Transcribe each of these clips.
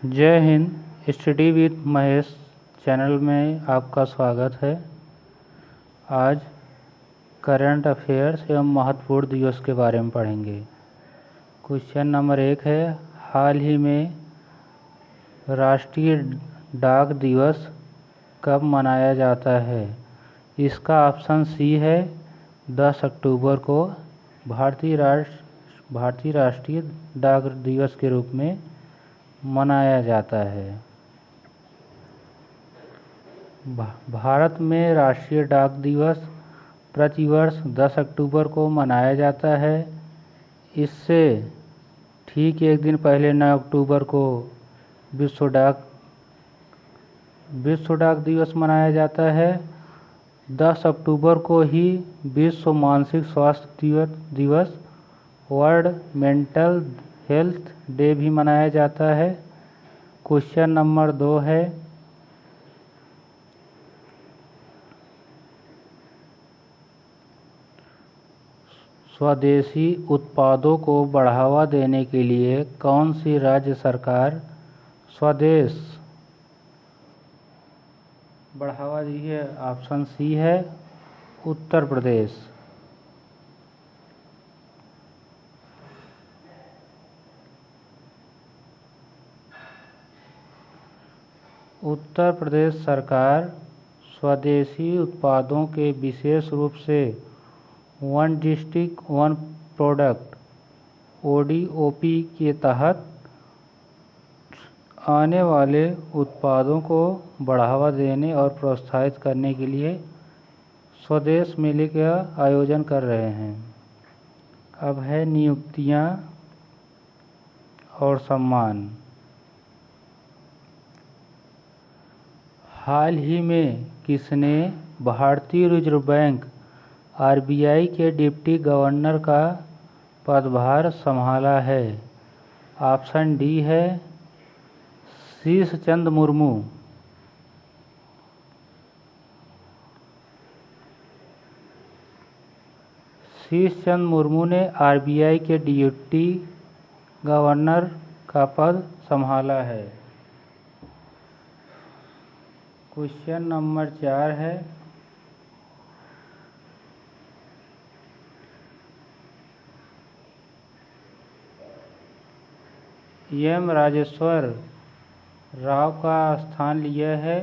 जय Hind. Study with Mahesh channel में आपका स्वागत है। आज करंट अफेयर्स एवं महत्वपूर्ण दिवस के बारे में पढ़ेंगे। क्वेश्चन नंबर 1 है, हाल ही में राष्ट्रीय डाक दिवस कब मनाया जाता है? इसका ऑप्शन सी है 10 अक्टूबर को भारतीय राष्ट्रीय डाक दिवस के रूप में मनाया जाता है। भारत में राष्ट्रीय डाक दिवस प्रतिवर्ष 10 अक्टूबर को मनाया जाता है। इससे ठीक एक दिन पहले 9 अक्टूबर को विश्व डाक दिवस मनाया जाता है। 10 अक्टूबर को ही विश्व मानसिक स्वास्थ्य दिवस वर्ल्ड मेंटल हेल्थ डे भी मनाया जाता है। क्वेश्चन नंबर 2 है, स्वदेशी उत्पादों को बढ़ावा देने के लिए कौन सी राज्य सरकार स्वदेश बढ़ावा दी है? ऑप्शन सी है उत्तर प्रदेश। उत्तर प्रदेश सरकार स्वदेशी उत्पादों के विशेष रूप से one district one product ODOP के तहत आने वाले उत्पादों को बढ़ावा देने और प्रोत्साहित करने के लिए स्वदेश मेले का आयोजन कर रहे हैं। अब है नियुक्तियां और सम्मान। हाल ही में किसने भारतीय रिजर्व बैंक RBI के डिप्टी गवर्नर का पदभार संभाला है? ऑप्शन डी है शीश चंद्र मुर्मू। शीश चंद्र मुर्मू ने RBI के डिप्टी गवर्नर का पद संभाला है। क्वेश्चन नंबर 4 है, एम राजेश्वर राव का स्थान लिया है।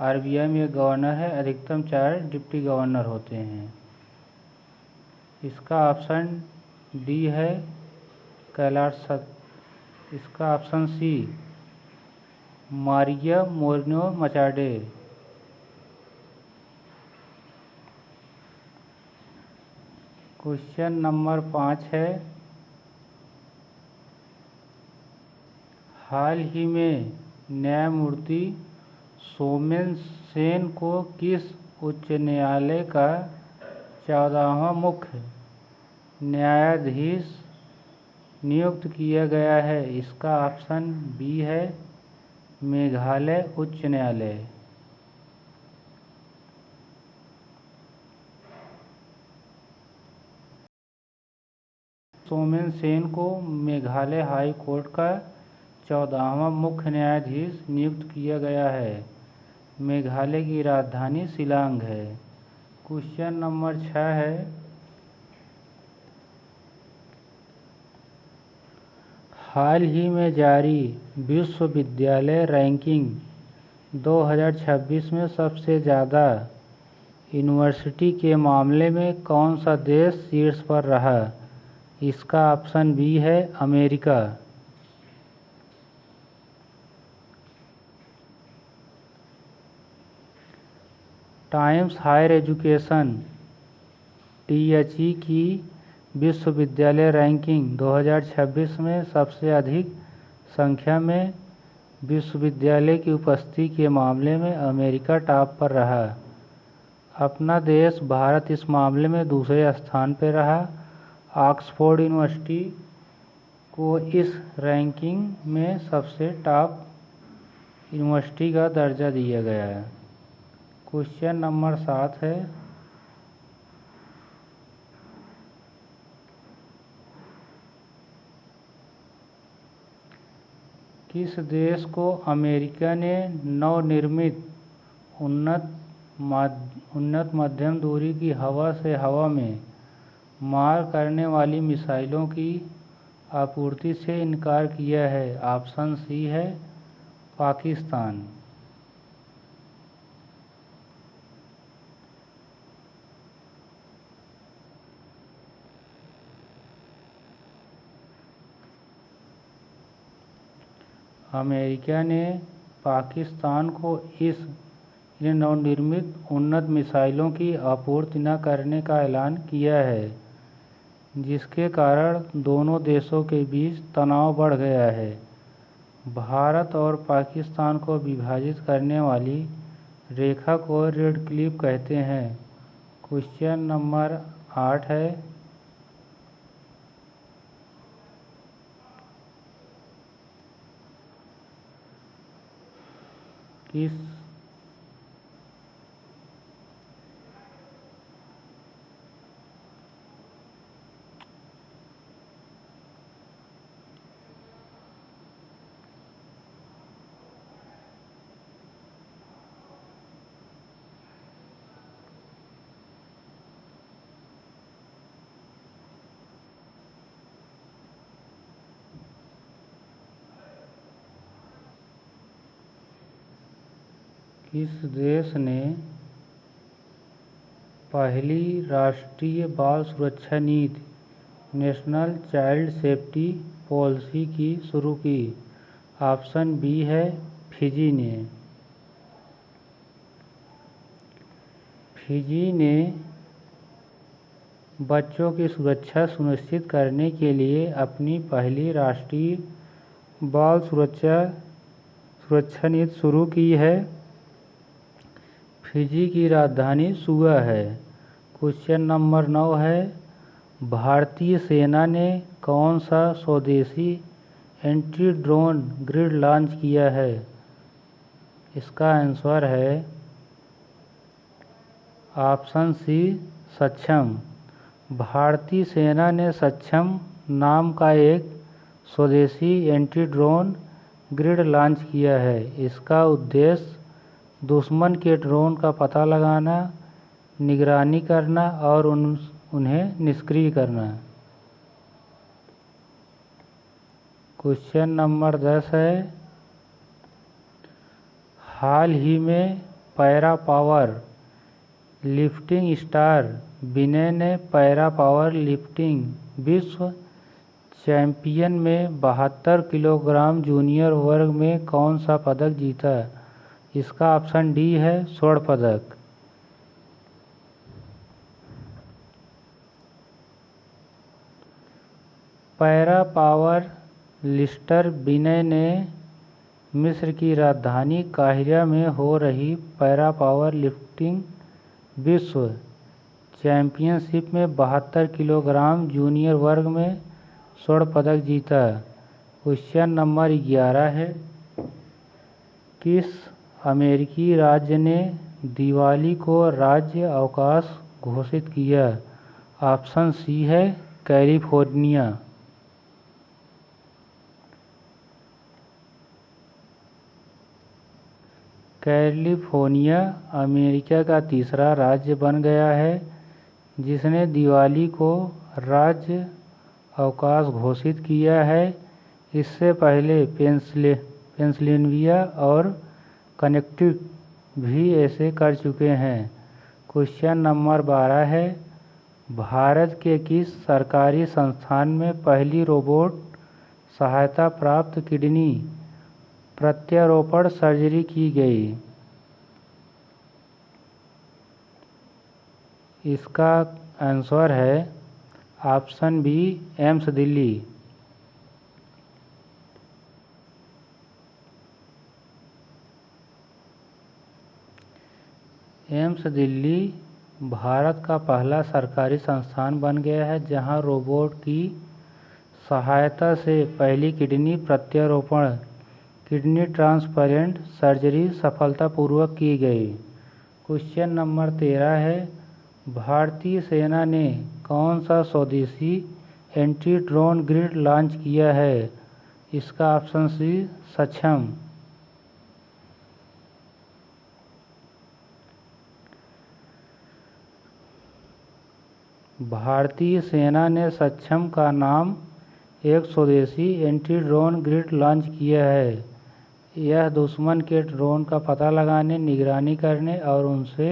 RBI में गवर्नर है, अधिकतम 4 डिप्टी गवर्नर होते हैं। इसका ऑप्शन डी है कैलाश। इसका option C Maria Moreno Machado. Question number 5 है, हाल ही में न्यायमूर्ति सोमेन सेन को किस उच्च न्यायालय का 14वां मुख्य न्यायाधीश नियुक्त किया गया है? इसका ऑप्शन बी है मेघालय उच्च न्यायालय। सोमेन सेन को मेघालय हाई कोर्ट का 14वां मुख्य न्यायाधीश नियुक्त किया गया है। मेघालय की राजधानी शिलांग है। क्वेश्चन नंबर 6 है, हाल ही में जारी विश्वविद्यालय रैंकिंग 2026 में सबसे ज़्यादा यूनिवर्सिटी के मामले में कौन सा देश शीर्ष पर रहा? इसका ऑप्शन बी है America. Times Higher Education THE की विश्वविद्यालय रैंकिंग 2026 में सबसे अधिक संख्या में विश्वविद्यालय की उपस्थिति के मामले में अमेरिका टॉप पर रहा। अपना देश भारत इस मामले में दूसरे स्थान पर रहा। ऑक्सफोर्ड यूनिवर्सिटी को इस रैंकिंग में सबसे टॉप यूनिवर्सिटी का दर्जा दिया गया है। क्वेश्चन नंबर 7 है, किस देश को अमेरिका ने नवनिर्मित उन्नत मध्यम दूरी की हवा से हवा में मार करने वाली मिसाइलों की आपूर्ति से इनकार किया है? ऑप्शन सी है पाकिस्तान। अमेरिका ने पाकिस्तान को इन नवनिर्मित उन्नत मिसाइलों की आपूर्ति न करने का ऐलान किया है, जिसके कारण दोनों देशों के बीच तनाव बढ़ गया है। भारत और पाकिस्तान को विभाजित करने वाली रेखा को रेड क्लिफ कहते हैं। क्वेश्चन नंबर 8 है, किस देश ने पहली राष्ट्रीय बाल सुरक्षा नीति नेशनल चाइल्ड सेफ्टी पॉलिसी की शुरू की? ऑप्शन बी है फिजी ने। फिजी ने बच्चों की सुरक्षा सुनिश्चित करने के लिए अपनी पहली राष्ट्रीय बाल सुरक्षा नीति शुरू की है। फिजी की राजधानी सुआ है। क्वेश्चन नंबर 9 है, भारतीय सेना ने कौन सा स्वदेशी एंटी ड्रोन ग्रिड लॉन्च किया है? इसका आंसर है ऑप्शन सी सक्षम। भारतीय सेना ने सक्षम नाम का एक स्वदेशी एंटी ड्रोन ग्रिड लॉन्च किया है। इसका उद्देश्य दुश्मन के ड्रोन का पता लगाना, निगरानी करना और उन्हें निष्क्रिय करना। क्वेश्चन नंबर 10 है, हाल ही में पैरा पावर लिफ्टिंग स्टार विनय ने पैरा पावर लिफ्टिंग विश्व चैंपियन में 72 किलोग्राम जूनियर वर्ग में कौन सा पदक जीता? इसका ऑप्शन डी है स्वर्ण पदक। पैरा पावर लिफ्टर विनय ने मिस्र की राजधानी काहिरा में हो रही पैरा पावर लिफ्टिंग विश्व चैंपियनशिप में 72 किलोग्राम जूनियर वर्ग में स्वर्ण पदक जीता। क्वेश्चन नंबर 11 है, किस अमेरिकी राज्य ने दिवाली को राज्य अवकाश घोषित किया? ऑप्शन सी है कैलिफोर्निया। कैलिफोर्निया अमेरिका का तीसरा राज्य बन गया है जिसने दिवाली को राज्य अवकाश घोषित किया है। इससे पहले पेंसिल्वेनिया और कनेक्टिकट भी ऐसे कर चुके हैं। क्वेश्चन नंबर 12 है, भारत के किस सरकारी संस्थान में पहली रोबोट सहायता प्राप्त किडनी प्रत्यारोपण सर्जरी की गई? इसका आंसर है option B AIIMS Delhi. AIIMS Delhi भारत का पहला सरकारी संस्थान बन गया है जहां रोबोट की सहायता से पहली किडनी प्रत्यारोपण किडनी ट्रांसप्लांट सर्जरी सफलतापूर्वक की गई। क्वेश्चन नंबर 13 है, भारतीय सेना ने कौन सा स्वदेशी एंटी ड्रोन ग्रिड लॉन्च किया है? इसका ऑप्शन सी सक्षम। भारतीय सेना ने सक्षम का नाम एक स्वदेशी एंटी ड्रोन ग्रिड लॉन्च किया है। यह दुश्मन के ड्रोन का पता लगाने, निगरानी करने और उनसे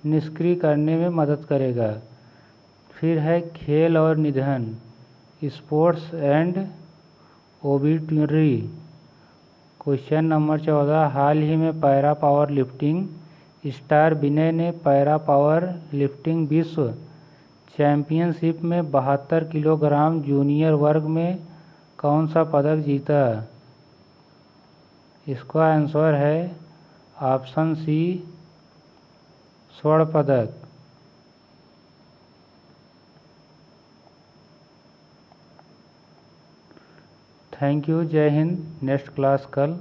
निष्क्रिय करने में मदद करेगा। फिर है खेल और निधन, स्पोर्ट्स एंड ओबिटुरी। क्वेश्चन नंबर 14, हाल ही में पैरा पावर लिफ्टिंग स्टार विनय ने पैरा पावर लिफ्टिंग विश्व चैंपियनशिप में 72 किलोग्राम जूनियर वर्ग में कौन सा पदक जीता? इसका आंसर है ऑप्शन सी स्वर्ण पदक। थैंक यू, जय हिंद। नेक्स्ट क्लास कल।